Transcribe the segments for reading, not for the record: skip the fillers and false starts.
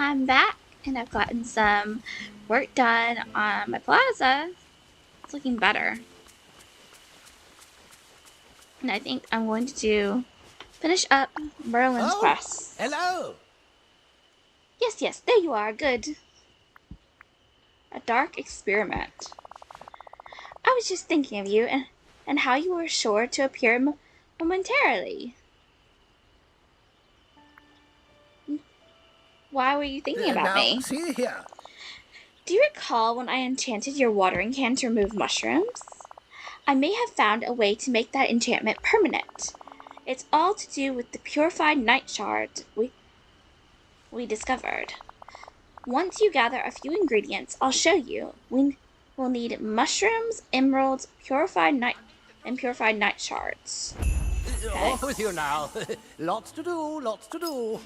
I'm back and I've gotten some work done on my plaza. It's looking better. And I think I'm going to finish up Merlin's Oh, quest. hello. Yes, there you are. Good. A dark experiment. I was just thinking of you and how you were sure to appear momentarily. Why were you thinking about Now, me? see here. Do you recall when I enchanted your watering can to remove mushrooms? I may have found a way to make that enchantment permanent. It's all to do with the purified night shard we discovered. Once you gather a few ingredients, I'll show you. We'll need mushrooms, emeralds, purified night shards. Okay. Off with you now. Lots to do, lots to do.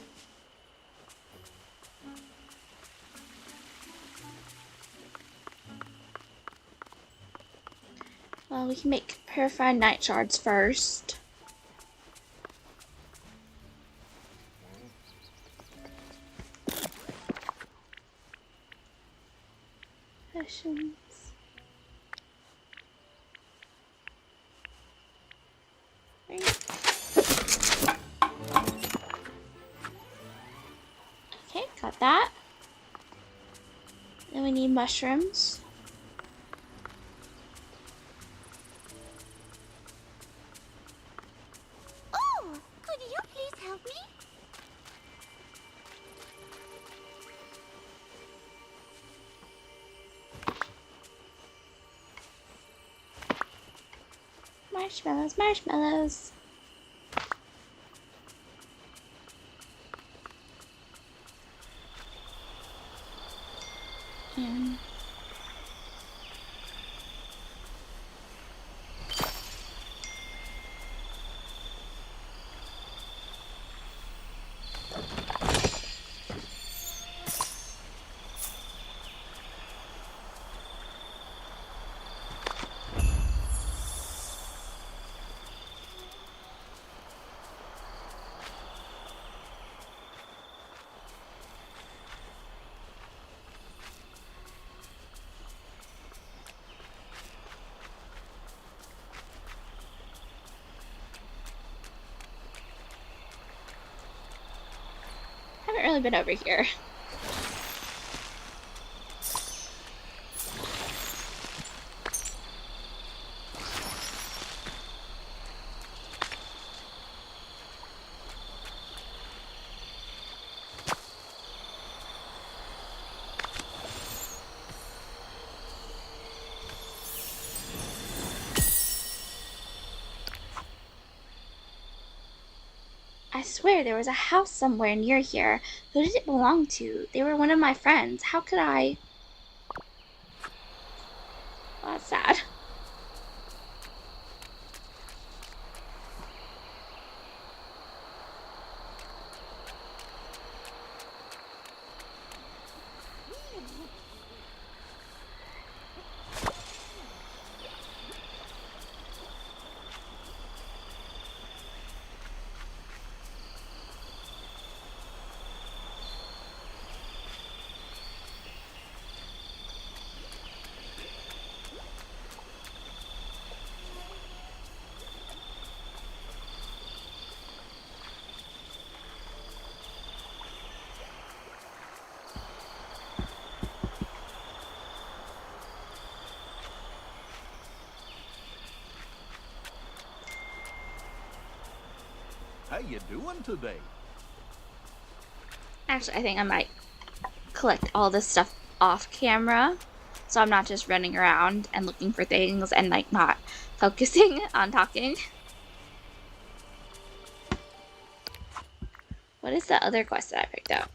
Well, we can make purified night shards first. Potions. Okay, got that. Then we need mushrooms. Oh, could you please help me? Marshmallows. And haven't really been over here. I swear there was a house somewhere near here. Who did it belong to? They were one of my friends. How could I? Oh, that's sad. How you doing today? Actually, I think I might collect all this stuff off camera, so I'm not just running around and looking for things and like not focusing on talking. What is the other quest that I picked up?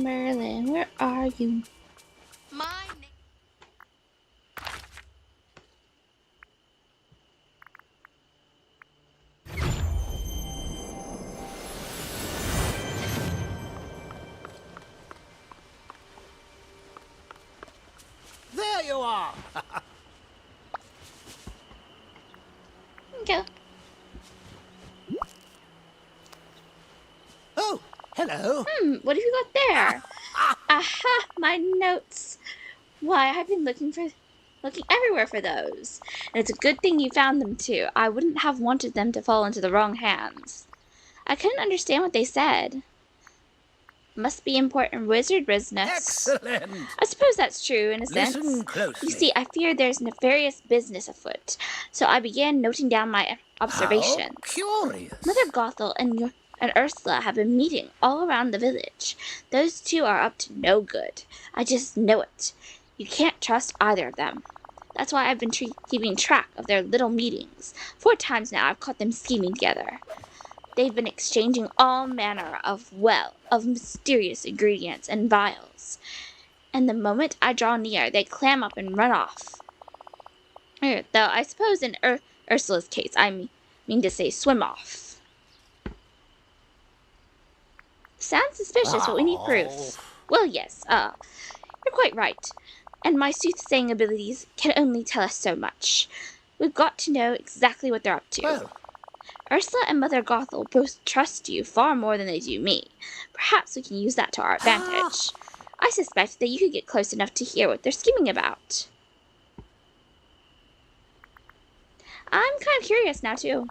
Merlin, where are you? My name. Okay. Oh, hello. What have you got there? Aha, my notes. Why, I've been looking everywhere for those. And it's a good thing you found them too. I wouldn't have wanted them to fall into the wrong hands. I couldn't understand what they said. Must be important wizard business. Excellent. I suppose that's true in a sense. Listen closely. You see, I feared there's nefarious business afoot, so I began noting down my observations. How curious. Mother Gothel and Ursula have been meeting all around the village. Those two are up to no good. I just know it. You can't trust either of them. That's why I've been keeping track of their little meetings. 4 times now I've caught them scheming together. They've been exchanging all manner of mysterious ingredients and vials. And the moment I draw near, they clam up and run off. Though I suppose in Ursula's case, I mean to say swim off. Sounds suspicious, but we need proof. Well, yes, you're quite right. And my soothsaying abilities can only tell us so much. We've got to know exactly what they're up to. Well, Ursula and Mother Gothel both trust you far more than they do me. Perhaps we can use that to our advantage. I suspect that you could get close enough to hear what they're scheming about. I'm kind of curious now, too.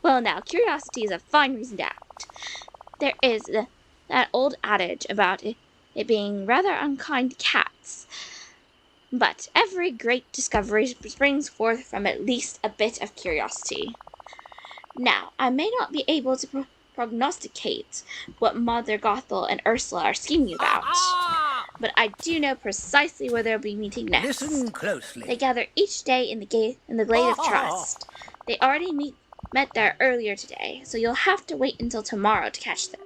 Well, now, curiosity is a fine reason to act. There is that old adage about it being rather unkind to cats. But every great discovery springs forth from at least a bit of curiosity. Now, I may not be able to prognosticate what Mother Gothel and Ursula are scheming about, but I do know precisely where they'll be meeting next. listen closely. They gather each day in the Glade of Trust. They already met there earlier today, so you'll have to wait until tomorrow to catch them.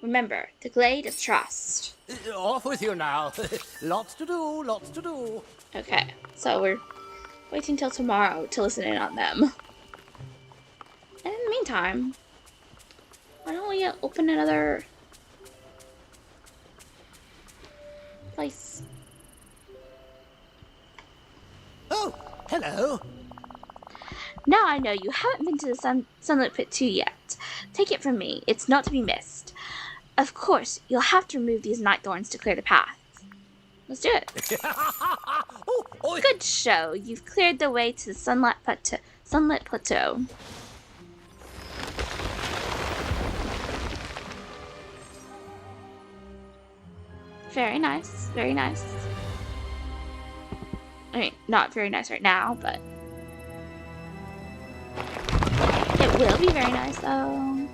Remember, the Glade of Trust. Off with you now. Lots to do, lots to do. Okay, so we're waiting till tomorrow to listen in on them. And in the meantime, why don't we open another place? Oh, hello. Now I know you haven't been to the Sunlit Pit 2 yet. Take it from me, it's not to be missed. Of course, you'll have to remove these night thorns to clear the path. Let's do it. Oh, Good show. You've cleared the way to the Sunlit Plateau. Very nice. Very nice. I mean, not very nice right now, but it will be very nice, though.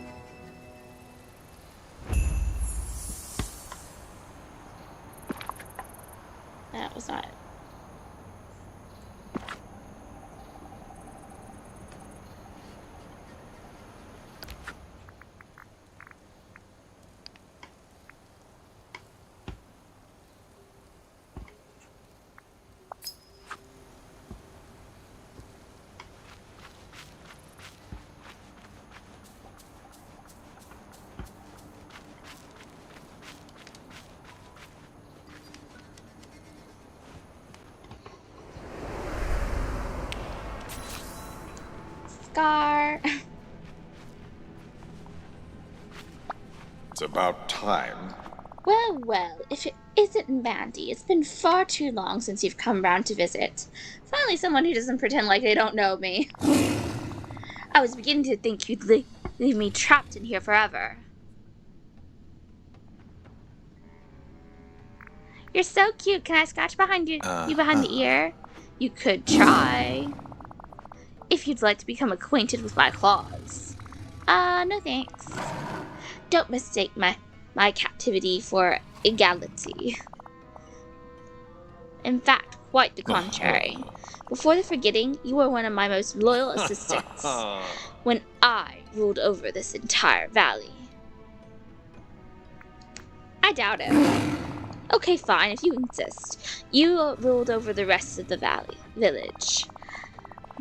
That was not it. Scar. It's about time. Well, if it isn't Mandy, it's been far too long since you've come round to visit. Finally someone who doesn't pretend like they don't know me. I was beginning to think you'd leave me trapped in here forever. You're so cute. Can I scratch behind you behind the ear? You could try. If you'd like to become acquainted with my claws. No thanks. Don't mistake my captivity for equality. In fact, quite the contrary. Before the forgetting, you were one of my most loyal assistants when I ruled over this entire valley. I doubt it. Okay, fine, if you insist. You ruled over the rest of the village.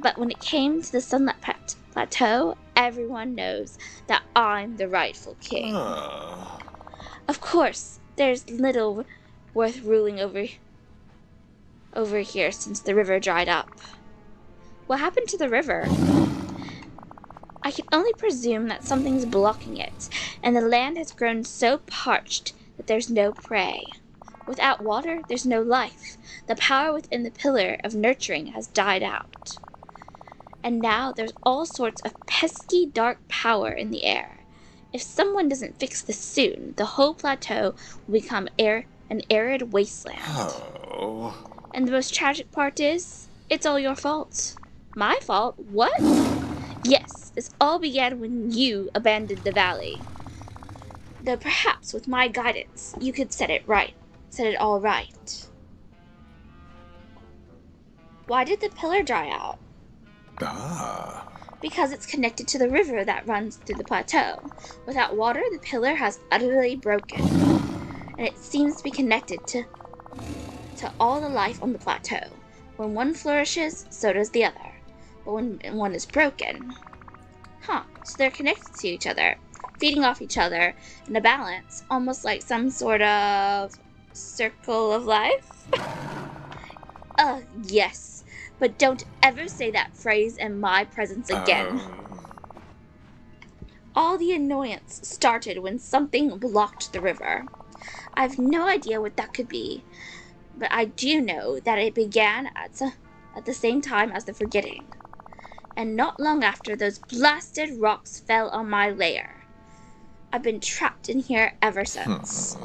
But when it came to the Sunlit Plateau, everyone knows that I'm the rightful king. Of course, there's little worth ruling over here since the river dried up. What happened to the river? I can only presume that something's blocking it, and the land has grown so parched that there's no prey. Without water, there's no life. The power within the pillar of nurturing has died out. And now there's all sorts of pesky dark power in the air. If someone doesn't fix this soon, the whole plateau will become an arid wasteland. Oh. And the most tragic part is, it's all your fault. My fault? What? Yes, this all began when you abandoned the valley. Though perhaps with my guidance, you could set it all right. Why did the pillar dry out? Ah. Because it's connected to the river that runs through the plateau. Without water, the pillar has utterly broken, and it seems to be connected to all the life on the plateau. When one flourishes, so does the other. But when one is broken, so they're connected to each other, feeding off each other in a balance, almost like some sort of circle of life? Yes. But don't ever say that phrase in my presence again. All the annoyance started when something blocked the river. I've no idea what that could be, but I do know that it began at the same time as the forgetting. And not long after, those blasted rocks fell on my lair. I've been trapped in here ever since.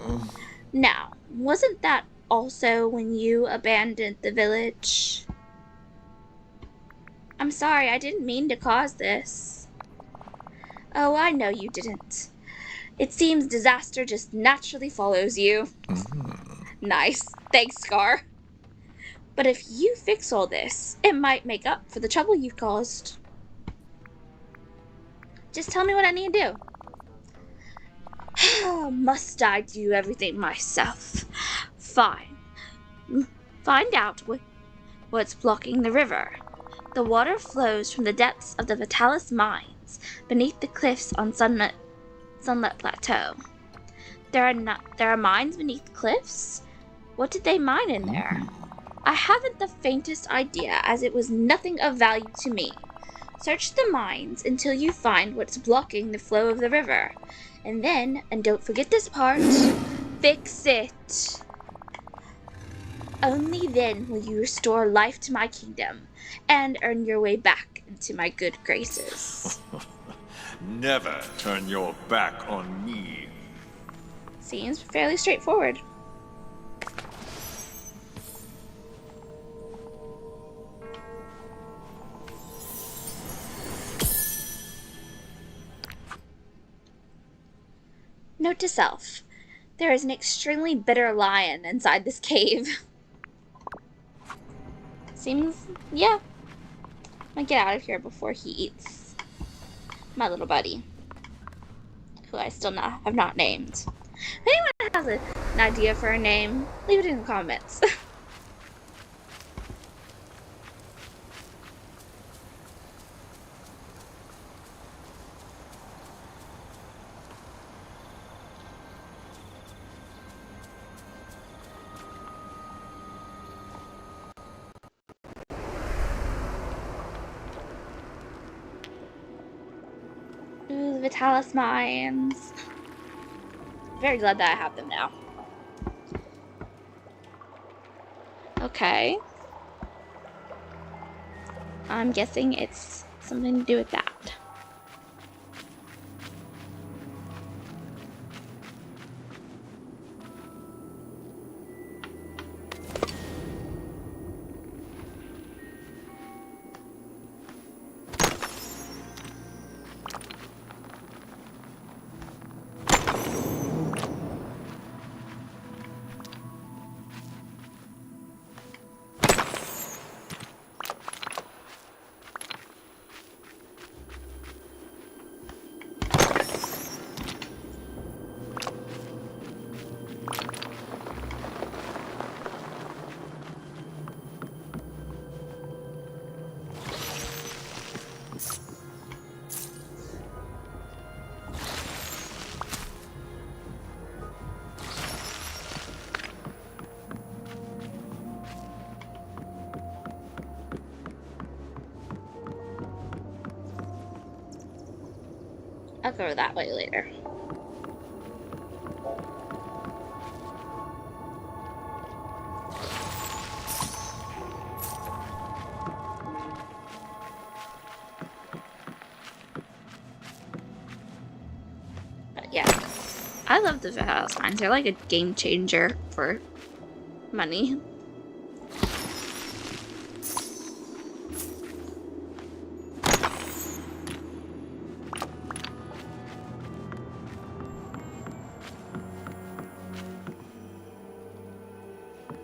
Now, wasn't that also when you abandoned the village? I'm sorry, I didn't mean to cause this. Oh, I know you didn't. It seems disaster just naturally follows you. Nice. Thanks, Scar. But if you fix all this, it might make up for the trouble you've caused. Just tell me what I need to do. Must I do everything myself? Fine. Find out what's blocking the river. The water flows from the depths of the Vitalis mines beneath the cliffs on Sunlit Plateau. There are mines beneath cliffs? What did they mine in there? I haven't the faintest idea, as it was nothing of value to me. Search the mines until you find what's blocking the flow of the river. And then, and don't forget this part, fix it. Only then will you restore life to my kingdom and earn your way back into my good graces. Never turn your back on me. Seems fairly straightforward. Note to self, there is an extremely bitter lion inside this cave. Seems, yeah. I'm gonna get out of here before he eats my little buddy, who I still have not named. If anyone has an idea for a name, leave it in the comments. Ooh, the Vitalis mines. Very glad that I have them now. Okay. I'm guessing it's something to do with that. go that way later. But yeah, I love the house mines. They're like a game changer for money.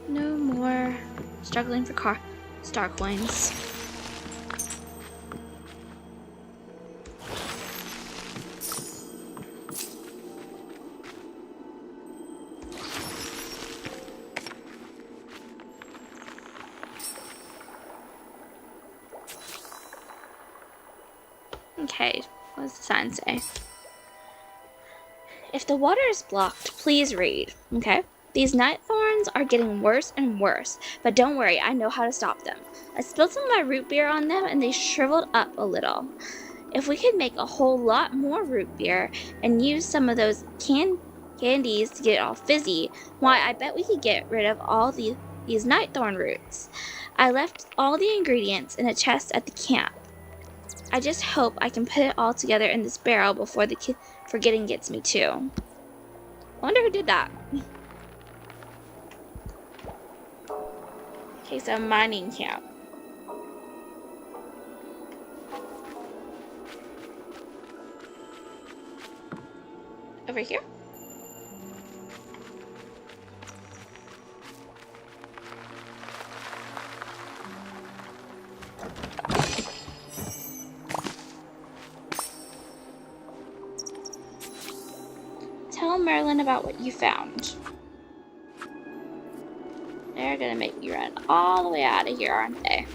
No more struggling for star coins. Okay, what does the sign say? If the water is blocked, please read, okay? These night thorns are getting worse and worse, but don't worry, I know how to stop them. I spilled some of my root beer on them and they shriveled up a little. If we could make a whole lot more root beer and use some of those candies to get it all fizzy, why, I bet we could get rid of all these night thorn roots. I left all the ingredients in a chest at the camp. I just hope I can put it all together in this barrel before the forgetting gets me too. I wonder who did that. Okay, so mining camp. Over here? Tell Merlin about what you found. They're gonna make me run all the way out of here, aren't they?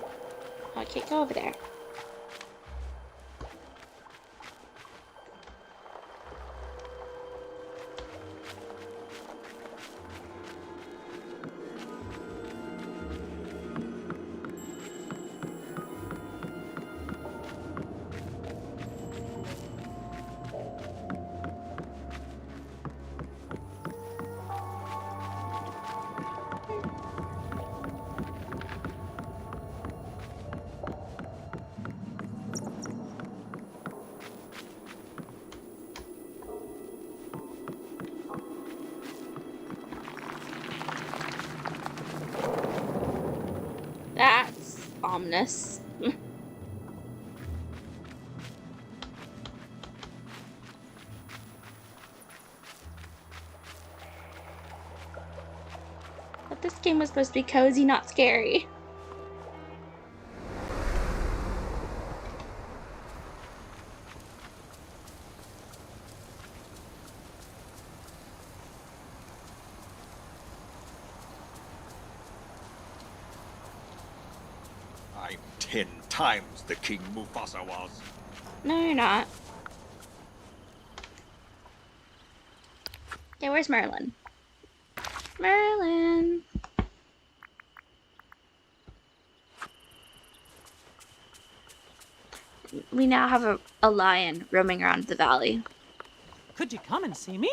Oh, I can't go over there. That's ominous. But this game was supposed to be cozy, not scary. I'm 10 times the King Mufasa was. No, you're not. Okay, where's Merlin? Merlin! We now have a lion roaming around the valley. Could you come and see me?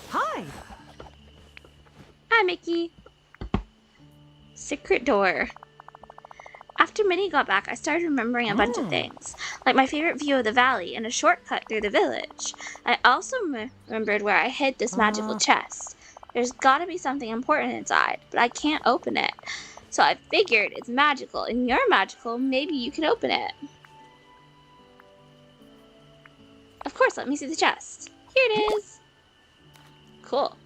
Hi. Hi, Mickey. Secret door. After Minnie got back, I started remembering a bunch of things, like my favorite view of the valley and a shortcut through the village. I also remembered where I hid this magical chest. There's gotta be something important inside, but I can't open it. So I figured it's magical, and you're magical, maybe you can open it. Of course, let me see the chest. Here it is. Cool.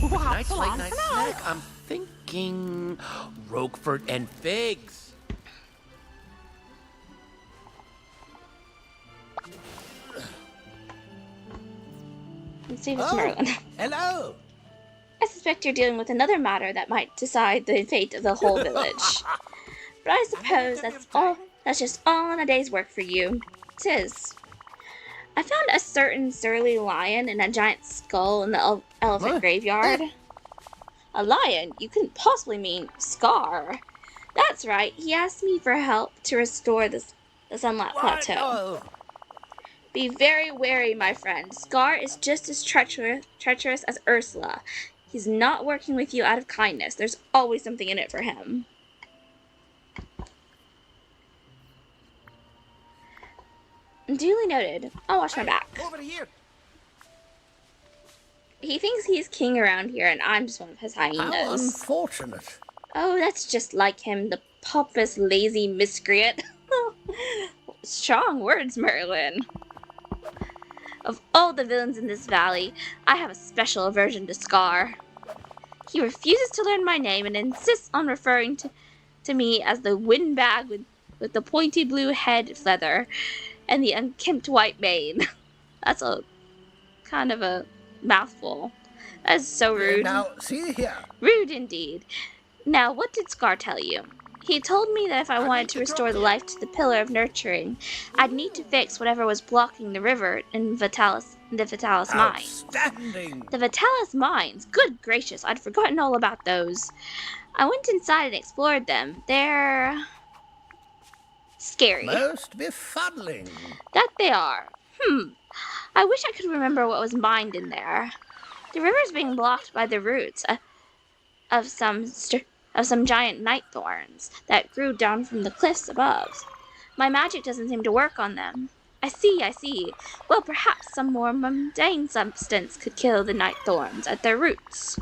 Nice late night snack. I'm thinking Roquefort and figs. Let's see if it's Merlin. Hello. I suspect you're dealing with another matter that might decide the fate of the whole village. But I suppose that's just all in a day's work for you. 'Tis. I found a certain surly lion and a giant skull in the elephant What? graveyard. A lion? You couldn't possibly mean Scar. That's right, he asked me for help to restore the Sunlight Plateau. Oh, Be very wary, my friend. Scar is just as treacherous as Ursula. He's not working with you out of kindness. There's always something in it for him. Duly noted. I'll watch my back. over here. He thinks he's king around here, and I'm just one of his How hyenas. unfortunate. Oh, that's just like him, the pompous, lazy miscreant. Strong words, Merlin. Of all the villains in this valley, I have a special aversion to Scar. He refuses to learn my name and insists on referring to me as the windbag with the pointy blue head feather and the unkempt white mane. That's a kind of a mouthful. That is so rude. Now, see here. Rude indeed. Now, what did Scar tell you? He told me that if I wanted to restore the life to the Pillar of Nurturing, I'd need to fix whatever was blocking the river in the Vitalis Mines. Outstanding. The Vitalis Mines? Good gracious, I'd forgotten all about those. I went inside and explored them. They're scary. Most befuddling. That they are. I wish I could remember what was mined in there. The river's being blocked by the roots of some giant night thorns that grew down from the cliffs above. My magic doesn't seem to work on them. I see. Well, perhaps some more mundane substance could kill the night thorns at their roots.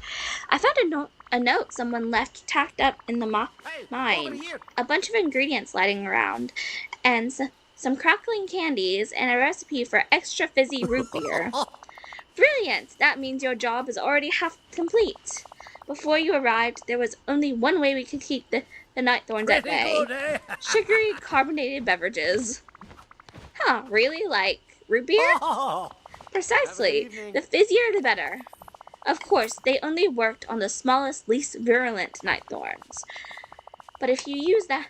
I found a note someone left tacked up in the mine. A bunch of ingredients lying around, and some crackling candies, and a recipe for extra fizzy root beer. Brilliant! That means your job is already half complete. Before you arrived, there was only one way we could keep the night thorns at Pretty bay. good, eh? Sugary carbonated beverages. Huh, really? Like root beer? Oh, Precisely. Have a good evening. The fizzier the better. Of course, they only worked on the smallest, least virulent night thorns. But if you use that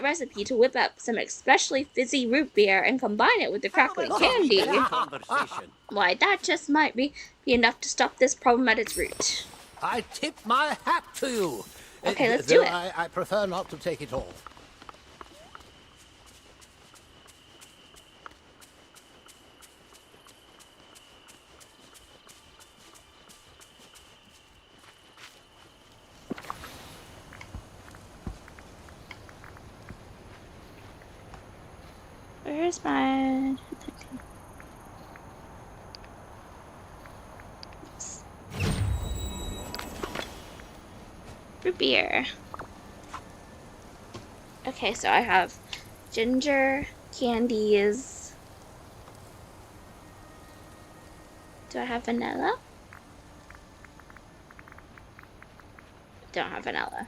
recipe to whip up some especially fizzy root beer and combine it with the crackling candy, conversation. why, that just might be enough to stop this problem at its root. I tip my hat to you. Okay, let's Though do it. I prefer not to take it all. Where's my... Root beer. Okay, so I have ginger, candies. Do I have vanilla? Don't have vanilla.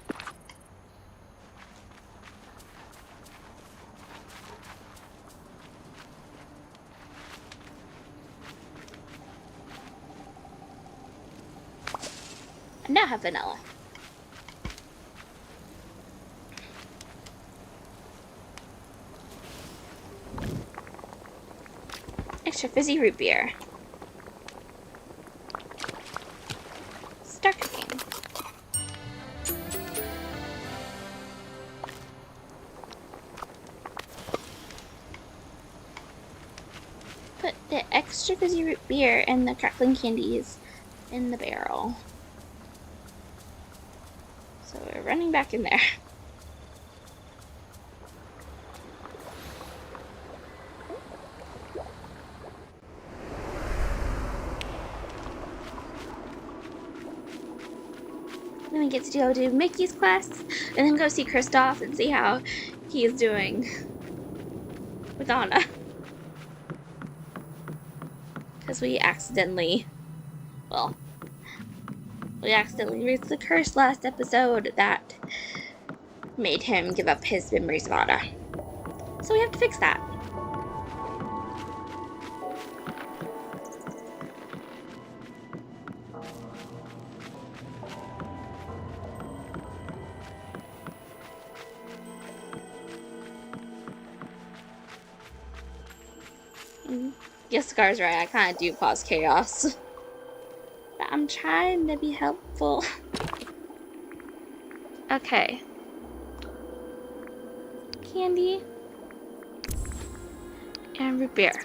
I now have vanilla. Extra fizzy root beer. Start cooking. Put the extra fizzy root beer and the crackling candies in the barrel. So we're running back in there. Then we get to go do Mickey's quest, and then go see Kristoff and see how he is doing with Anna. Because we accidentally raised the curse last episode that made him give up his memories of Anna. So we have to fix that. Yes, Scar's right. I kind of do cause chaos. But I'm trying to be helpful. Okay. Candy. And root beer.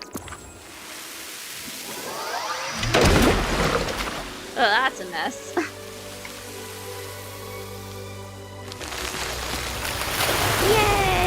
Oh, that's a mess. Yay!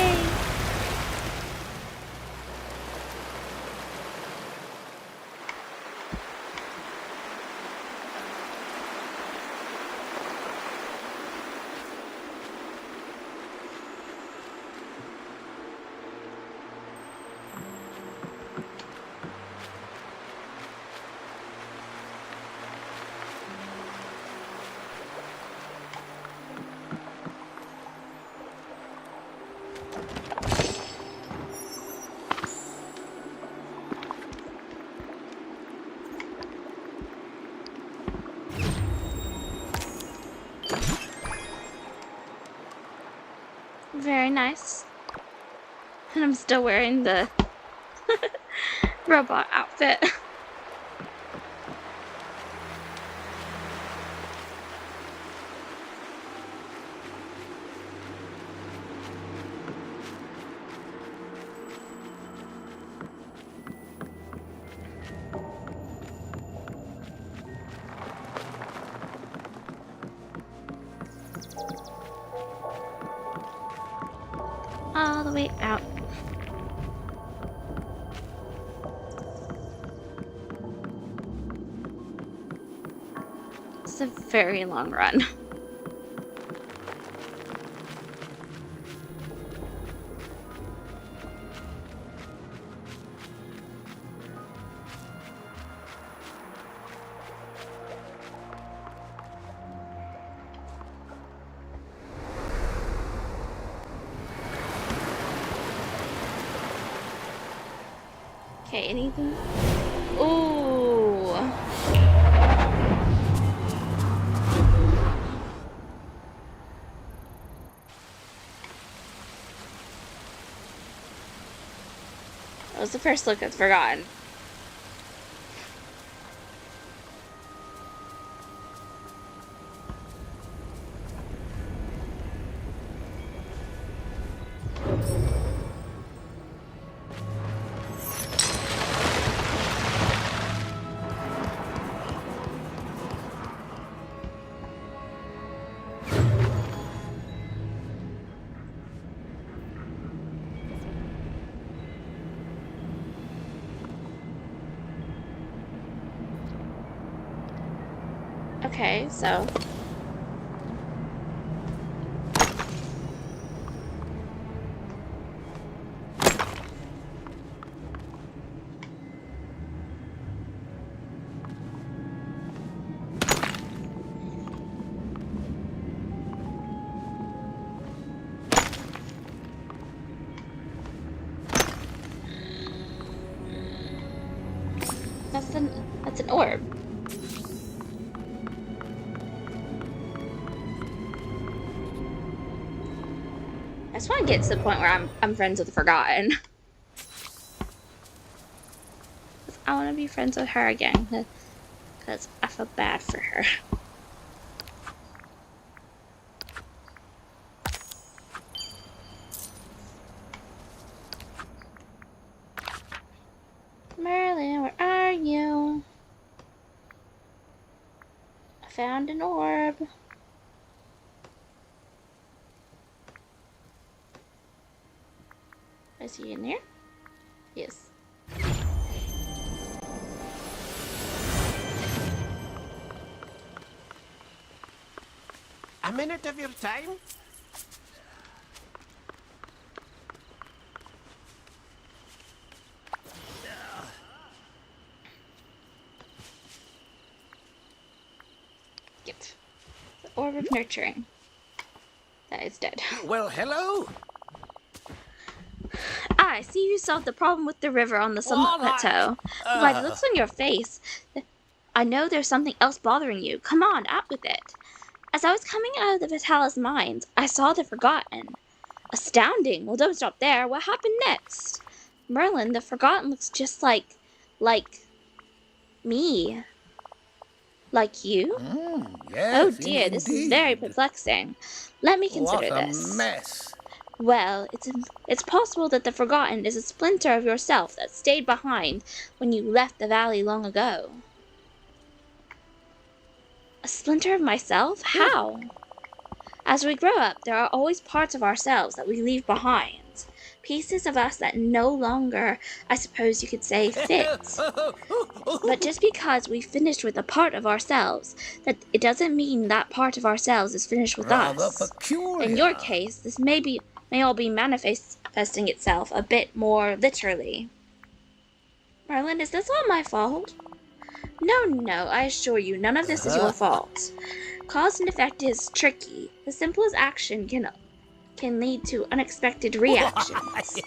Very nice. And I'm still wearing the robot outfit. All the way out. It's a very long run. Okay, anything? Ooh. That was the first look at Forgotten. Okay, so that's an orb. I just want to get to the point where I'm friends with the Forgotten. I want to be friends with her again, because I feel bad for her. Merlin, where are you? I found an orb. Is he in there? Yes. A minute of your time? Get the orb of nurturing. That is dead. Well, hello. I see you solved the problem with the river on the summit Walnut. plateau. By the looks on your face, I know there's something else bothering you. Come on, out with it. As I was coming out of the Vitalis mines, I saw the Forgotten. Astounding. Well, don't stop there. What happened next? Merlin, the Forgotten looks just like Like me. Like you? Yes, Oh dear, this is very indeed. perplexing. Let me consider What a this. mess. Well, it's possible that the Forgotten is a splinter of yourself that stayed behind when you left the valley long ago. A splinter of myself? How? As we grow up, there are always parts of ourselves that we leave behind. Pieces of us that no longer, I suppose you could say, fit. But just because we finished with a part of ourselves, that it doesn't mean that part of ourselves is finished with Rather us. peculiar. In your case, this may all be manifesting itself a bit more literally. Merlin, is this all my fault? No, I assure you, none of this is your fault. Cause and effect is tricky. The simplest action can lead to unexpected reactions.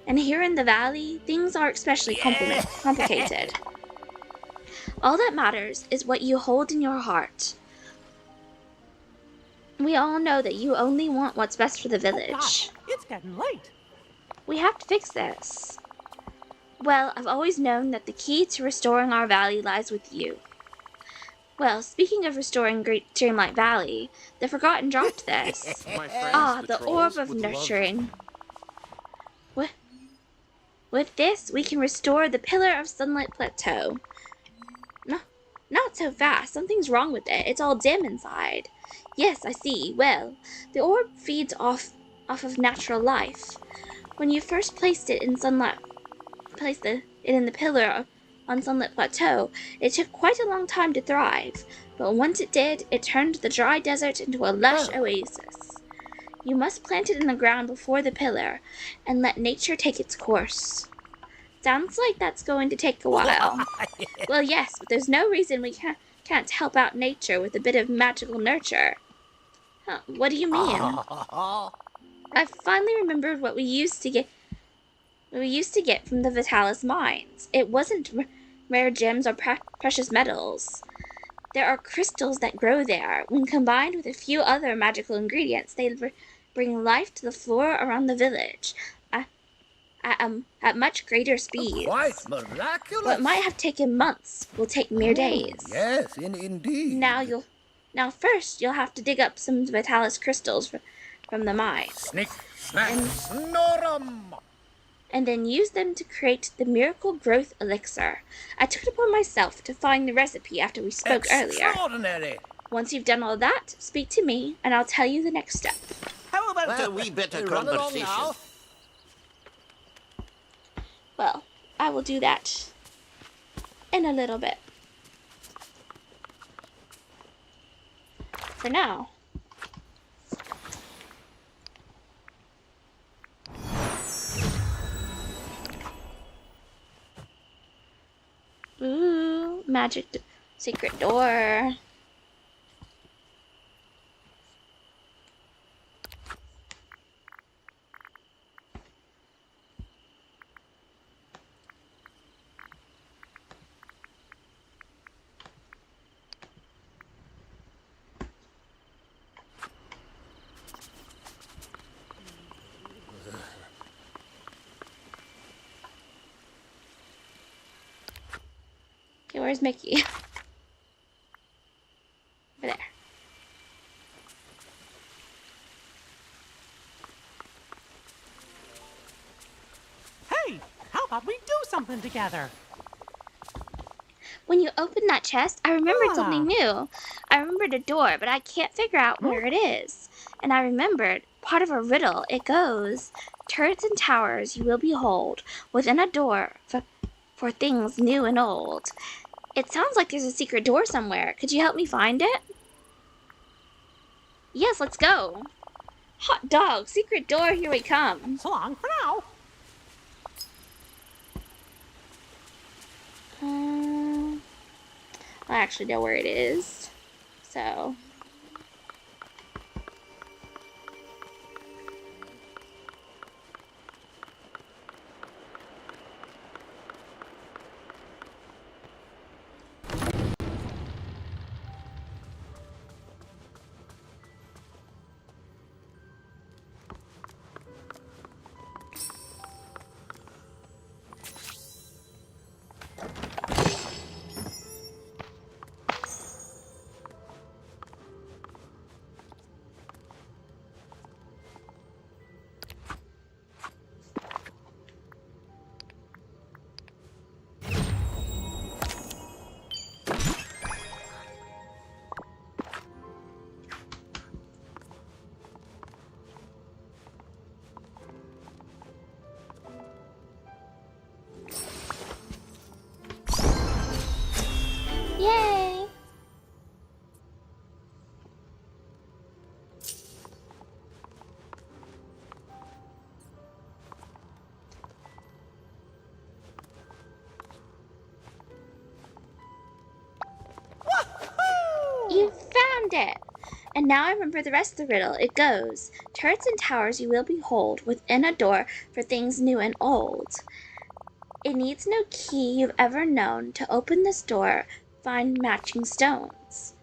And here in the valley, things are especially complicated. All that matters is what you hold in your heart. We all know that you only want what's best for the village. Gosh, it's getting late. We have to fix this. Well, I've always known that the key to restoring our valley lies with you. Well, speaking of restoring Great Dreamlight Valley, the Forgotten dropped this. The Orb of Nurturing. With this, we can restore the Pillar of Sunlit Plateau. No, not so fast. Something's wrong with it. It's all dim inside. Yes, I see. Well, the orb feeds off of natural life. When you first placed it in the pillar on Sunlit Plateau, it took quite a long time to thrive. But once it did, it turned the dry desert into a lush oasis. You must plant it in the ground before the pillar, and let nature take its course. Sounds like that's going to take a while. Well, yes, but there's no reason we can't help out nature with a bit of magical nurture. Huh, what do you mean? I finally remembered what we used to get from the Vitalis mines. It wasn't rare gems or precious metals. There are crystals that grow there. When combined with a few other magical ingredients, they bring life to the flora around the village at much greater speeds. Quite miraculous. What might have taken months will take mere days. Yes, indeed. Now first you'll have to dig up some Vitalis crystals from the mine. Snick, snack, snorum. And then use them to create the Miracle Growth Elixir. I took it upon myself to find the recipe after we spoke earlier. Extraordinary. Once you've done all that, speak to me, and I'll tell you the next step. How about a wee bit of Run along conversation? now. Well, I will do that in a little bit. For now. Ooh, secret door. Okay, where's Mickey? Over there. Hey, how about we do something together? When you opened that chest, I remembered something new. I remembered a door, but I can't figure out where it is. And I remembered part of a riddle. It goes, turrets and towers you will behold within a door for things new and old. It sounds like there's a secret door somewhere. Could you help me find it? Yes, let's go. Hot dog, secret door, here we come. So long for now. I actually know where it is. So. found it. And now I remember the rest of the riddle. It goes, turrets and towers you will behold within a door for things new and old. It needs no key you've ever known. To open this door, find matching stones.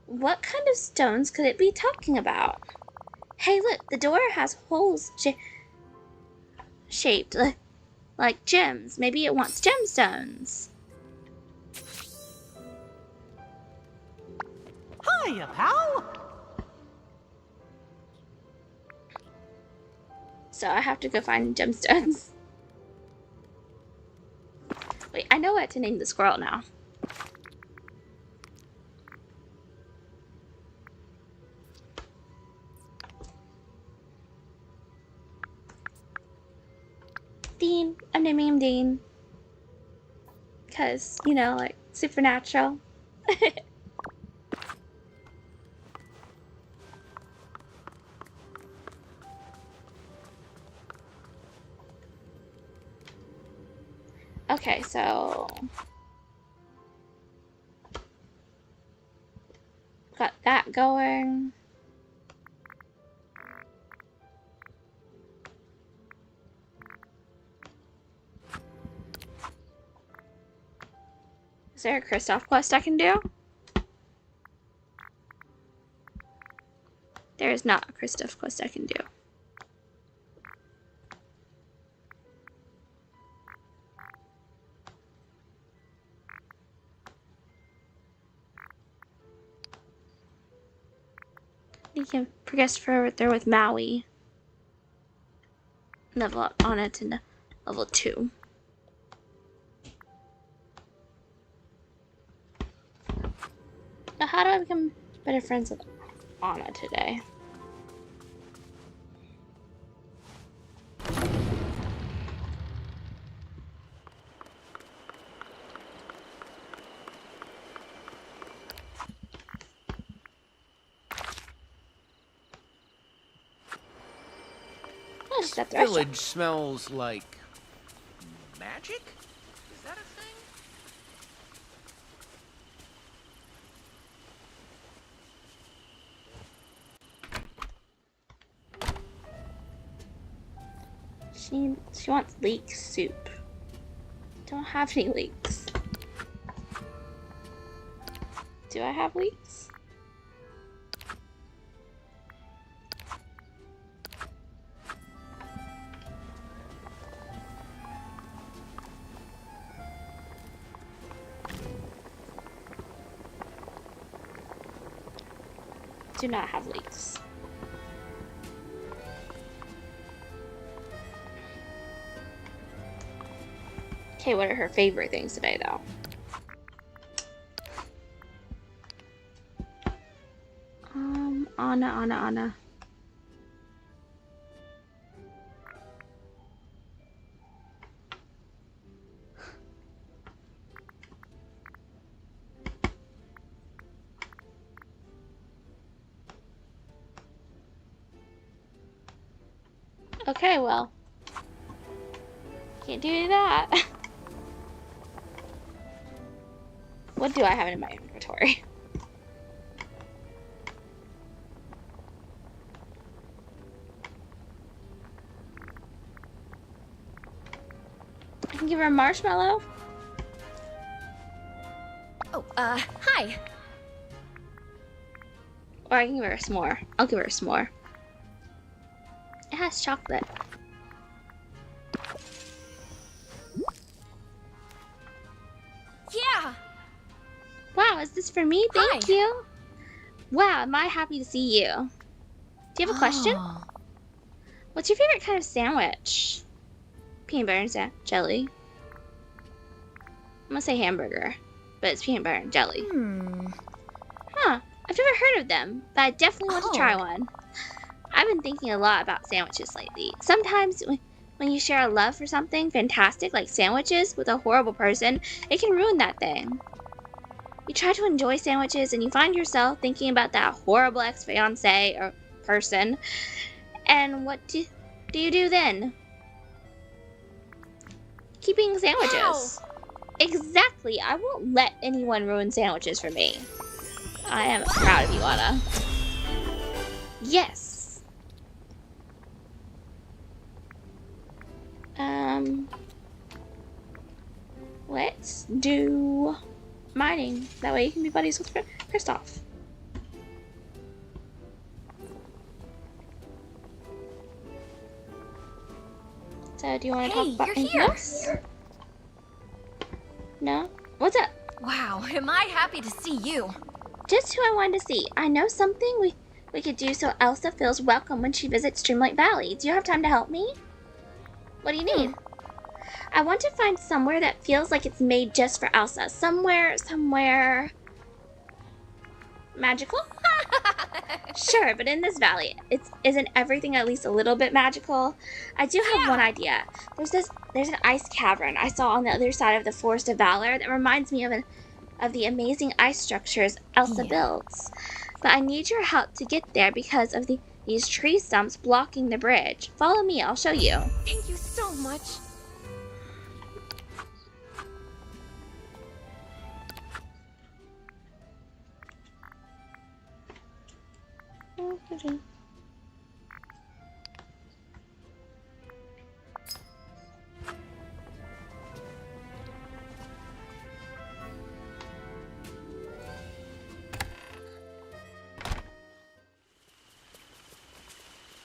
What kind of stones could it be talking about? Hey, look, the door has holes shaped like gems. Maybe it wants gemstones. Hiya, pal. So I have to go find gemstones. Wait, I know what to name the squirrel now. Dean. I'm naming him Dean. Because, you know, like, supernatural. Okay, so... got that going. Is there a Kristoff quest I can do? There is not a Kristoff quest I can do. You can progress further with Maui. Level up on it to level 2. Now, how do I become better friends with Anna today? Oh, she's at the restaurant. Village smells like magic? Is that a thing? She wants leek soup. Don't have any leeks. Do I have leeks? Do not have leeks. Okay, what are her favorite things today, though? Anna. Okay, well. Can't do that. What do I have in my inventory? I can give her a marshmallow. Oh, hi. Or I can give her a s'more. I'll give her a s'more. It has chocolate. Yeah. Wow, is this for me? Thank Hi. you. Wow, am I happy to see you. Do you have a question? Oh. What's your favorite kind of sandwich? Peanut butter and jelly. I'm gonna say hamburger, but it's peanut butter and jelly. Huh, I've never heard of them, but I definitely want to try Oh. one. I've been thinking a lot about sandwiches lately. Sometimes when you share a love for something fantastic like sandwiches with a horrible person, it can ruin that thing. You try to enjoy sandwiches and you find yourself thinking about that horrible ex-fiance or person. And what do you do then? Keeping sandwiches. Exactly. I won't let anyone ruin sandwiches for me. I am proud of you, Anna. Yes. Let's do mining. That way you can be buddies with Kristoff. So, do you want to talk about anything else? No? What's up? Wow, am I happy to see you. Just who I wanted to see. I know something we could do so Elsa feels welcome when she visits Streamlight Valley. Do you have time to help me? What do you need? I want to find somewhere that feels like it's made just for Elsa. Somewhere magical? Sure, but in this valley, isn't everything at least a little bit magical? I do have one idea. There's an ice cavern I saw on the other side of the Forest of Valor that reminds me of the amazing ice structures Elsa builds. But I need your help to get there because of these tree stumps blocking the bridge. Follow me, I'll show you. Thank you so much.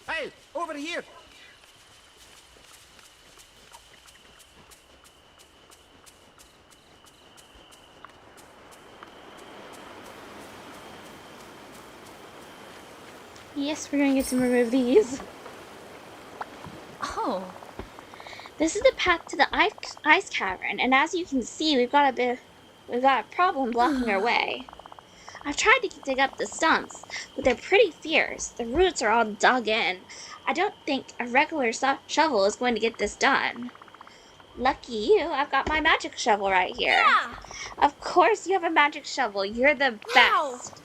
Hey, over here. Yes, we're going to get to remove these. Oh. This is the path to the ice cavern, and as you can see, we've got a problem blocking our way. I've tried to dig up the stumps, but they're pretty fierce. The roots are all dug in. I don't think a regular shovel is going to get this done. Lucky you, I've got my magic shovel right here. Yeah. Of course you have a magic shovel. You're the best.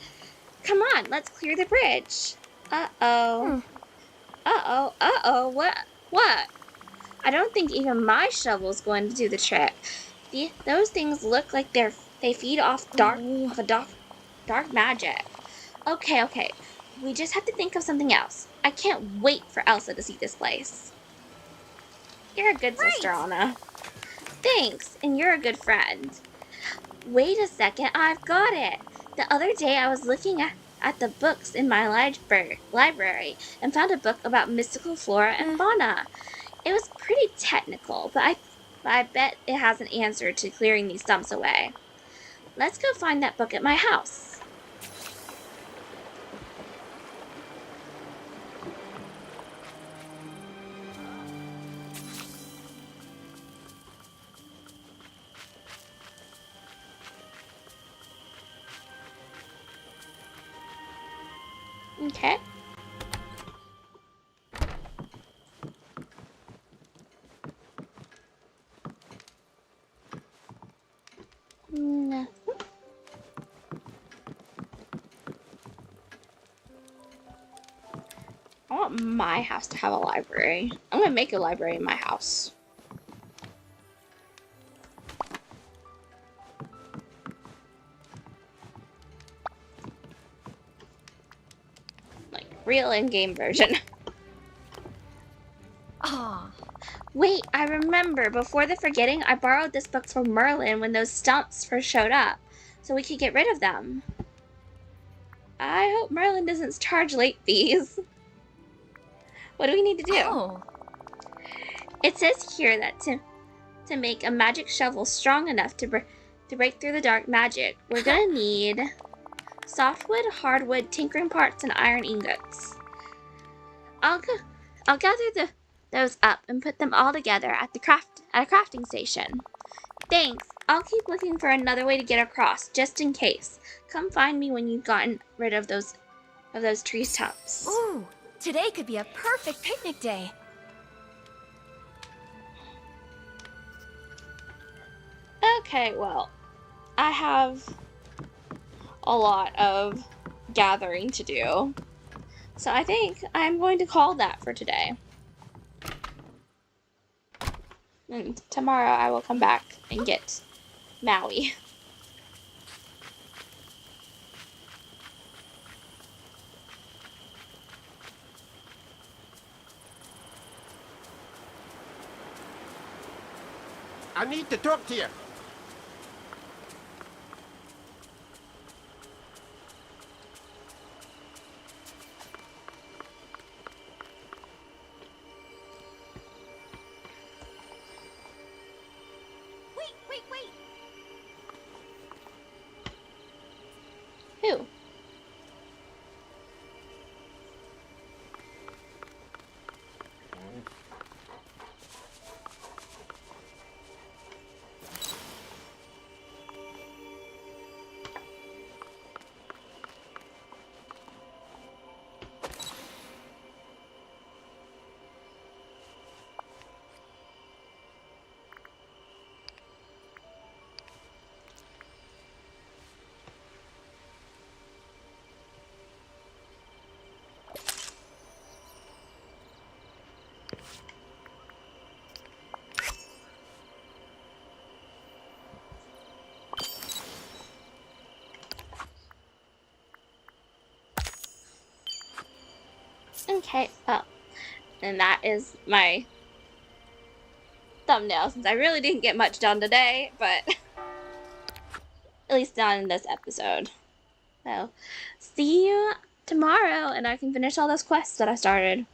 Come on, let's clear the bridge. Uh-oh. Uh-oh. Uh-oh. What? I don't think even my shovel's going to do the trick. Those things look like they feed off dark magic. Okay. We just have to think of something else. I can't wait for Elsa to see this place. You're a good sister, Anna. Thanks, and you're a good friend. Wait a second, I've got it. The other day I was looking at the books in my library and found a book about mystical flora and fauna. It was pretty technical, but I bet it has an answer to clearing these stumps away. Let's go find that book at my house. Okay. No. I want my house to have a library. I'm gonna make a library in my house. Like, real in-game version. Aw. Wait, I remember. Before the forgetting, I borrowed this book from Merlin when those stumps first showed up, so we could get rid of them. I hope Merlin doesn't charge late fees. What do we need to do? Oh. It says here that to make a magic shovel strong enough to break through the dark magic, we're gonna need softwood, hardwood, tinkering parts, and iron ingots. I'll gather those up and put them all together at a crafting station. Thanks. I'll keep looking for another way to get across, just in case. Come find me when you've gotten rid of those tree stumps. Ooh, today could be a perfect picnic day. Okay, well, I have a lot of gathering to do. So I think I'm going to call that for today. And tomorrow I will come back and get Maui. I need to talk to you. Wait. Who? Okay, well, and that is my thumbnail since I really didn't get much done today, but at least not in this episode. So, see you tomorrow and I can finish all those quests that I started.